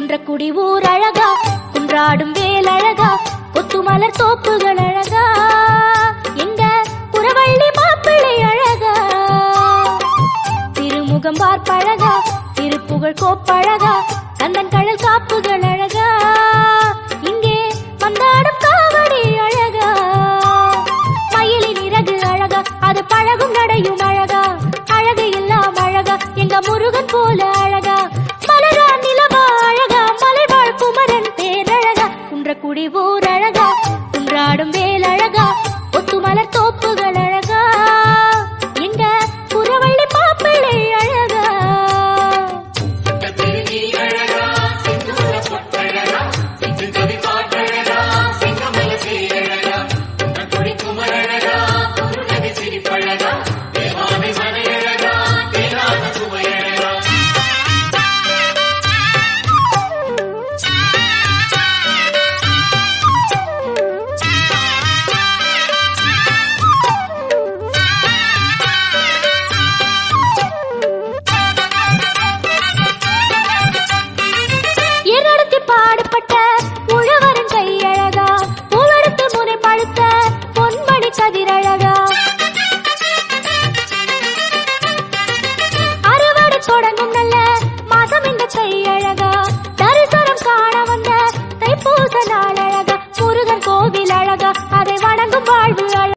குன்றக்குடி ஊர் அழகா, குன்றாடும் வேல் அழகா, கொத்துமலர் தோப்புகள் அழகா, எங்க புறவள்ளி மாப்பிள்ளை அழகா, திருமுகம் பார்ப்பழகா, திருப்புகழ் கோப்பழகா, கந்தன் கடல் காப்புகள் அழகா, இங்கே வந்தாடும் காவடி அழகா, மயிலின் இறகு அழகா, அது பழகும் நடையும் அழகா, அழகு எல்லாம் அழகா, எங்க முருகன் போல அழகா, மலரா நிலவா அழகா, மலைவாழ் குமரன் பேரழகா, குன்றக்குடி ஊர் அழகா, குன்றாடும் வேல் அழகா, ஒத்துமலர் தோப்புகள் அழகா, எங்க புறவள்ளி மாப்பிள்ளை அழகா. பாடுபட்ட உழவரின் கையழகா, பூவெடுத்து முனை பழுத்த பொன்மணி கதிரழகா, அறுவடை தொடங்கும் நல்ல மாதம் இந்த கையழகா, தரிசனம் காண வந்த தைப்பூச நாள் அழகா, முருகன் கோவில் அழகா, அதை வணங்கும் வாழ்வு அழகா.